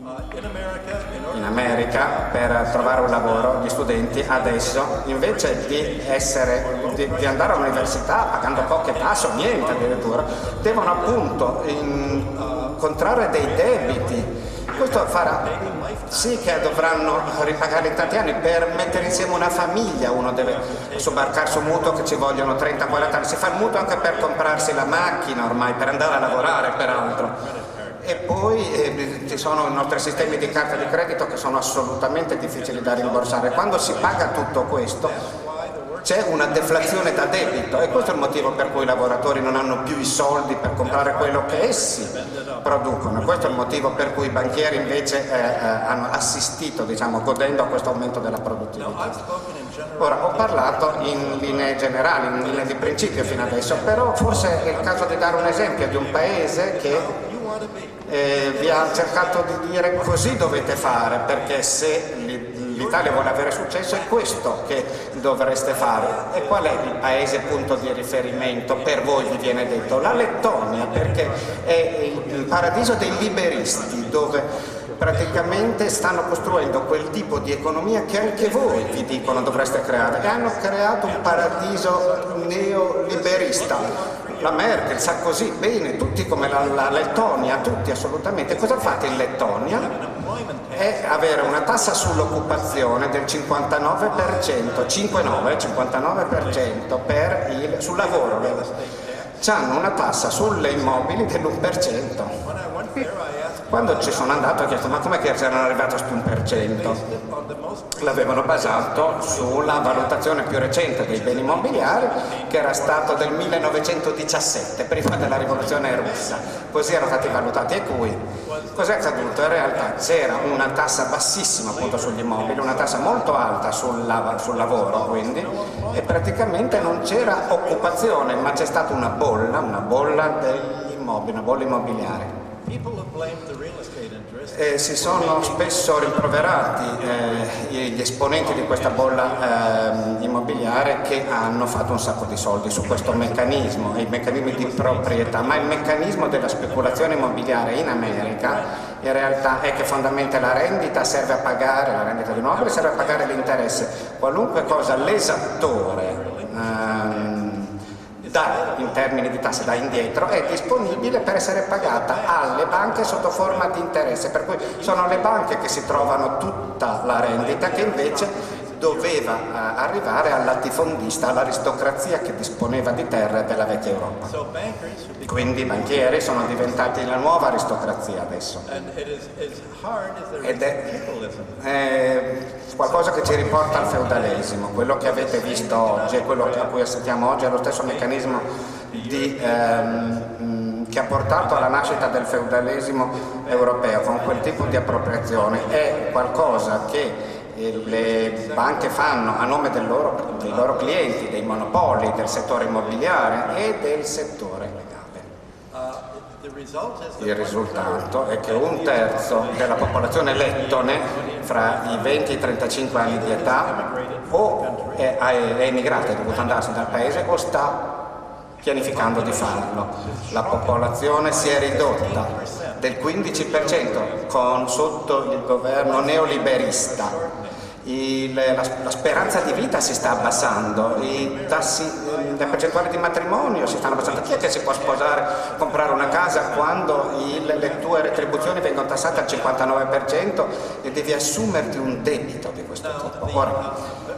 In America, per trovare un lavoro, gli studenti adesso, invece di andare all'università pagando poche tasse o niente addirittura, devono appunto incontrare dei debiti. Questo farà sì che dovranno ripagare in tanti anni. Per mettere insieme una famiglia uno deve sobbarcarsi un mutuo che ci vogliono 30-40 anni. Si fa il mutuo anche per comprarsi la macchina ormai, per andare a lavorare peraltro. E poi ci sono i nostri sistemi di carta di credito che sono assolutamente difficili da rimborsare. Quando si paga tutto questo c'è una deflazione da debito, e questo è il motivo per cui i lavoratori non hanno più i soldi per comprare quello che essi producono. Questo è il motivo per cui i banchieri invece hanno assistito, diciamo, godendo a questo aumento della produttività. Ora, ho parlato in linee generali, in linee di principio fino adesso, però forse è il caso di dare un esempio di un paese che vi ha cercato di dire così dovete fare, perché se l'Italia vuole avere successo è questo che dovreste fare. E qual è il paese punto di riferimento per voi, vi viene detto? La Lettonia, perché è il paradiso dei liberisti, dove praticamente stanno costruendo quel tipo di economia che anche voi vi dicono dovreste creare, e hanno creato un paradiso neoliberista. La Merkel, Sarkozy, bene, tutti come la Lettonia, tutti assolutamente. Cosa fate in Lettonia? È avere una tassa sull'occupazione del 59%, 59% sul lavoro. C'hanno una tassa sulle immobili dell'1%. Quando ci sono andato ho chiesto ma com'è che erano arrivati a questo 1%? L'avevano basato sulla valutazione più recente dei beni immobiliari, che era stato del 1917, prima della rivoluzione russa. Così erano stati valutati. E qui cos'è accaduto? In realtà c'era una tassa bassissima appunto sugli immobili, una tassa molto alta sul lavoro, quindi, e praticamente non c'era occupazione, ma c'è stata una bolla degli immobili, una bolla immobiliare. Si sono spesso rimproverati gli esponenti di questa bolla immobiliare che hanno fatto un sacco di soldi su questo meccanismo, i meccanismi di proprietà, ma il meccanismo della speculazione immobiliare in America in realtà è che fondamentalmente la rendita serve a pagare, la rendita di immobile serve a pagare l'interesse. Qualunque cosa l'esattore dà in termini di tasse, dà indietro, è disponibile per essere pagata alle banche sotto forma di interesse, per cui sono le banche che si trovano tutta la rendita che invece doveva arrivare al latifondista, all'aristocrazia che disponeva di terre della vecchia Europa. Quindi i banchieri sono diventati la nuova aristocrazia adesso. Ed è qualcosa che ci riporta al feudalesimo. Quello che avete visto oggi e quello a cui assistiamo oggi è lo stesso meccanismo che ha portato alla nascita del feudalesimo europeo, con quel tipo di appropriazione. È qualcosa che le banche fanno a nome dei loro clienti, dei monopoli, del settore immobiliare e del settore legale. Il risultato è che 1/3 della popolazione lettone fra i 20 e i 35 anni di età o è emigrata, è dovuta andarsene dal paese o sta pianificando di farlo. La popolazione si è ridotta del 15% sotto il governo neoliberista. La speranza di vita si sta abbassando, i tassi, le percentuali di matrimonio si stanno abbassando. Chi è che si può sposare, comprare una casa quando le tue retribuzioni vengono tassate al 59% e devi assumerti un debito di questo tipo? Ora,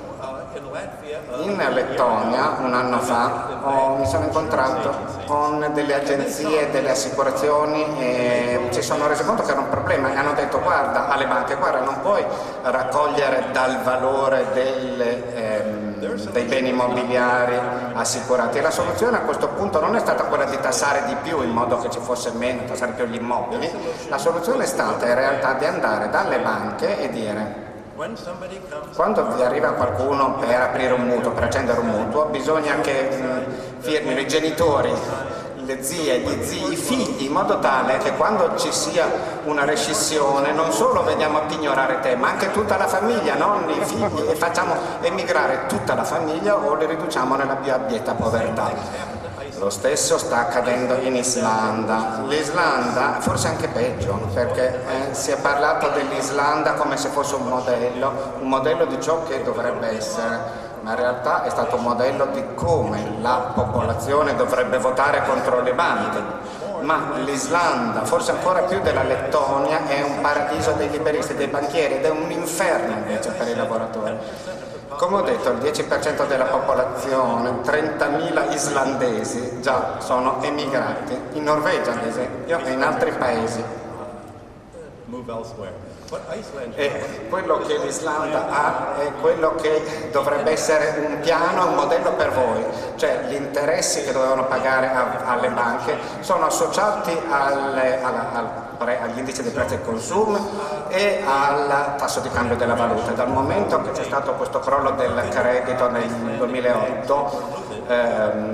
in Lettonia un anno fa mi sono incontrato con delle agenzie, delle assicurazioni, e ci sono resi conto che era un problema e hanno detto guarda alle banche, guarda non puoi raccogliere dal valore dei beni immobiliari assicurati. E la soluzione a questo punto non è stata quella di tassare di più in modo che ci fosse meno, tassare più gli immobili. La soluzione è stata in realtà di andare dalle banche e dire: quando vi arriva qualcuno per aprire un mutuo, per accendere un mutuo, bisogna che firmino i genitori, le zie, gli zii, i figli, in modo tale che quando ci sia una rescissione non solo veniamo a pignorare te, ma anche tutta la famiglia, non i figli, e facciamo emigrare tutta la famiglia o li riduciamo nella più abietta povertà. Lo stesso sta accadendo in Islanda. L'Islanda forse anche peggio, perché si è parlato dell'Islanda come se fosse un modello di ciò che dovrebbe essere, ma in realtà è stato un modello di come la popolazione dovrebbe votare contro le banche. Ma l'Islanda, forse ancora più della Lettonia, è un paradiso dei liberisti, dei banchieri, ed è un inferno invece per i lavoratori. Come ho detto, il 10% della popolazione, 30.000 islandesi già sono emigrati, in Norvegia ad esempio e in altri paesi. E quello che l'Islanda ha è quello che dovrebbe essere un piano, un modello per voi, cioè gli interessi che dovevano pagare alle banche sono associati agli indici dei prezzi del consumo e al tasso di cambio della valuta. Dal momento che c'è stato questo crollo del credito nel 2008,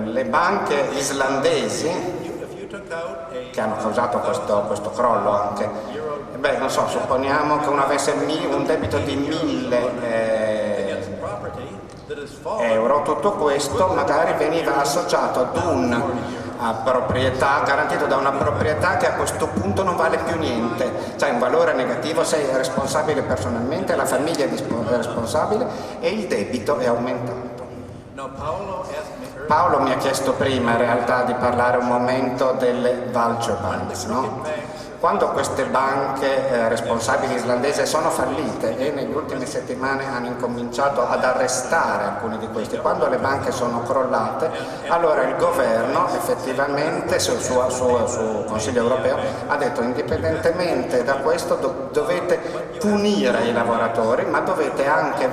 le banche islandesi che hanno causato questo crollo anche, non so, supponiamo che uno avesse un debito di 1.000 euro, tutto questo magari veniva associato ad una proprietà, garantito da una proprietà che a questo punto non vale più niente, cioè un valore negativo, sei responsabile personalmente, la famiglia è responsabile e il debito è aumentato. Paolo mi ha chiesto prima in realtà di parlare un momento delle vulture banks, no? Quando queste banche responsabili islandesi sono fallite e negli ultime settimane hanno incominciato ad arrestare alcuni di questi, quando le banche sono crollate, allora il governo effettivamente sul suo Consiglio europeo ha detto: indipendentemente da questo dovete punire i lavoratori, ma dovete anche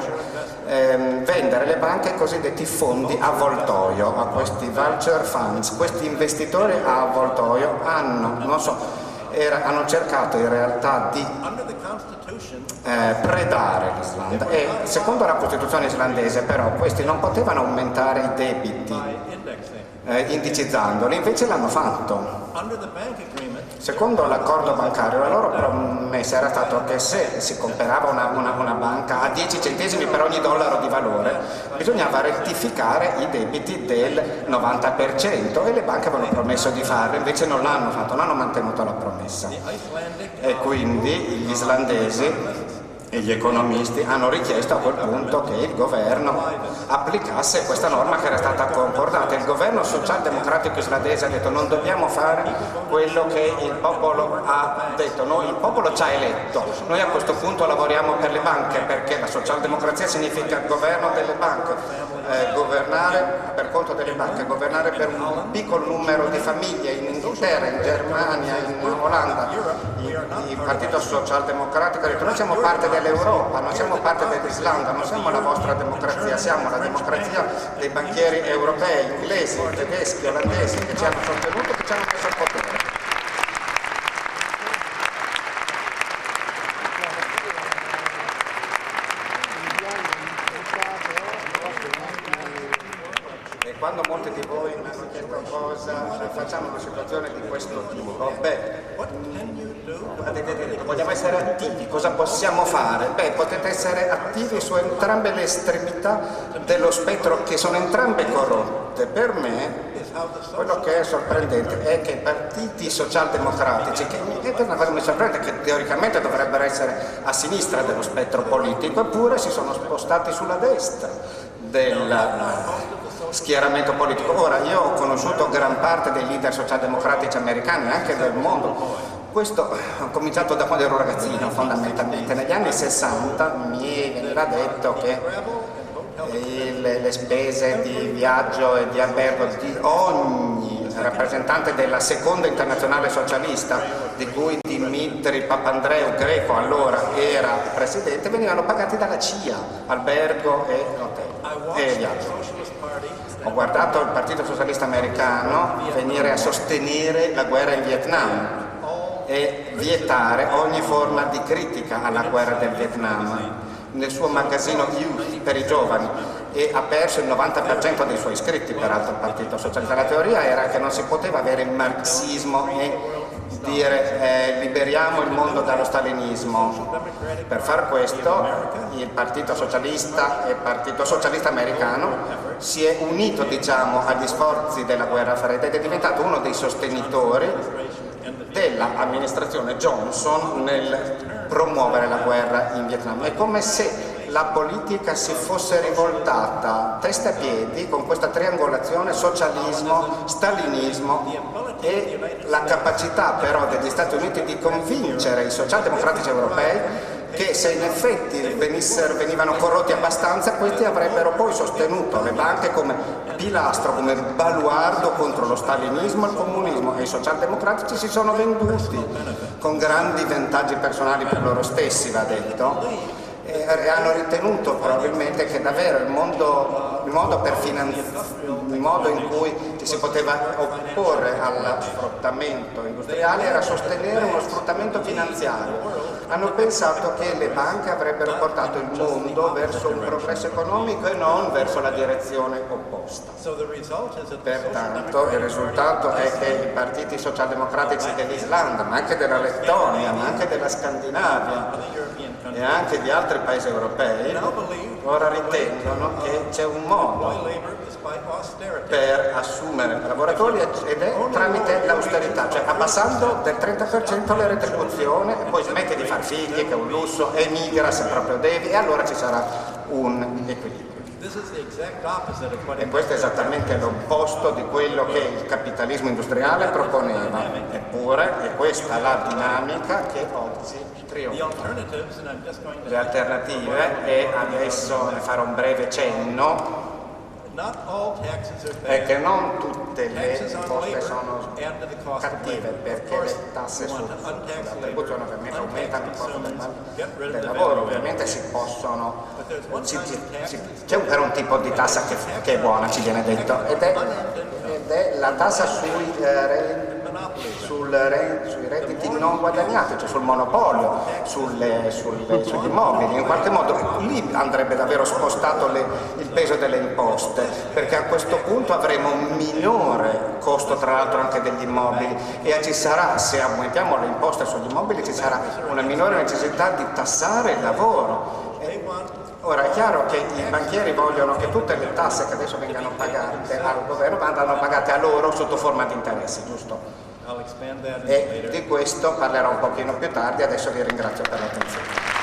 vendere le banche ai cosiddetti fondi avvoltoio, a questi vulture funds. Questi investitori a avvoltoio hanno cercato in realtà di predare l'Islanda e secondo la Costituzione islandese però questi non potevano aumentare i debiti indicizzandoli, invece l'hanno fatto. Secondo l'accordo bancario la loro promessa era stato che se si comprava una banca a 10 centesimi per ogni dollaro di valore bisognava rettificare i debiti del 90% e le banche avevano promesso di farlo, invece non l'hanno fatto, non hanno mantenuto la promessa e quindi gli islandesi e gli economisti hanno richiesto a quel punto che il governo applicasse questa norma che era stata concordata. Il governo socialdemocratico islandese ha detto: non dobbiamo fare quello che il popolo ha detto, il popolo ci ha eletto, noi a questo punto lavoriamo per le banche, perché la socialdemocrazia significa governo delle banche, governare per conto delle banche, governare per un piccolo numero di famiglie. In Inghilterra, in Germania, in Olanda il partito socialdemocratico ha detto: noi siamo parte dell'Europa, non siamo parte dell'Islanda, non siamo la vostra democrazia, siamo la democrazia dei banchieri europei, inglesi, tedeschi, olandesi che ci hanno sostenuto, che ci hanno messo al potere. Quando molti di voi mi hanno chiesto cosa facciamo in una situazione di questo tipo, vogliamo essere attivi, cosa possiamo fare? Potete essere attivi su entrambe le estremità dello spettro, che sono entrambe corrotte. Per me quello che è sorprendente è che i partiti socialdemocratici, che è una cosa mi sorprende, che teoricamente dovrebbero essere a sinistra dello spettro politico, eppure si sono spostati sulla destra del schieramento politico. Ora, io ho conosciuto gran parte dei leader socialdemocratici americani, anche del mondo. Questo ho cominciato da quando ero ragazzino, fondamentalmente. Negli anni 60 mi veniva detto che le spese di viaggio e di albergo di ogni rappresentante della seconda internazionale socialista, di cui Dimitri Papandreou, greco, allora era presidente, venivano pagati dalla CIA, albergo e hotel e viaggio. Ho guardato il Partito Socialista Americano venire a sostenere la guerra in Vietnam e vietare ogni forma di critica alla guerra del Vietnam nel suo magazzino Youth per i giovani, e ha perso il 90% dei suoi iscritti, peraltro, il Partito Socialista. La teoria era che non si poteva avere il marxismo e dire liberiamo il mondo dallo stalinismo. Per far questo il Partito Socialista e il Partito Socialista Americano si è unito, diciamo, agli sforzi della guerra fredda ed è diventato uno dei sostenitori dell'amministrazione Johnson nel promuovere la guerra in Vietnam. È come se la politica si fosse rivoltata testa e piedi con questa triangolazione socialismo, stalinismo e la capacità però degli Stati Uniti di convincere i socialdemocratici europei che se in effetti venivano corrotti abbastanza, questi avrebbero poi sostenuto le banche come pilastro, come baluardo contro lo stalinismo e il comunismo, e i socialdemocratici si sono venduti con grandi vantaggi personali per loro stessi, va detto, e hanno ritenuto probabilmente che davvero il modo in cui ci si poteva opporre allo sfruttamento industriale era sostenere uno sfruttamento finanziario. Hanno pensato che le banche avrebbero portato il mondo verso un progresso economico e non verso la direzione opposta. Pertanto il risultato è che i partiti socialdemocratici dell'Islanda, ma anche della Lettonia, ma anche della Scandinavia e anche di altri paesi europei ora ritengono che c'è un modo per assumere lavoratori ed è tramite l'austerità, cioè abbassando del 30% le retribuzioni, e poi smetti di far figli, che è un lusso, emigra se proprio devi, e allora ci sarà un equilibrio. E questo è esattamente l'opposto di quello che il capitalismo industriale proponeva, eppure è questa la dinamica che oggi trionfa. Le alternative, e adesso ne farò un breve cenno, è che non tutte le imposte sono cattive, perché le tasse sulla retribuzione ovviamente aumentano il costo del lavoro, ovviamente c'è però un tipo di tassa che è buona, ci viene detto, ed è la tassa sui redditi non guadagnati, cioè sul monopolio, sugli immobili. In qualche modo lì andrebbe davvero spostato il peso delle imposte, perché a questo punto avremo un minore costo, tra l'altro anche degli immobili, e ci sarà, se aumentiamo le imposte sugli immobili, ci sarà una minore necessità di tassare il lavoro. Ora è chiaro che i banchieri vogliono che tutte le tasse che adesso vengano pagate al governo vadano pagate a loro sotto forma di interessi, giusto? E di questo parlerò un pochino più tardi, adesso vi ringrazio per l'attenzione.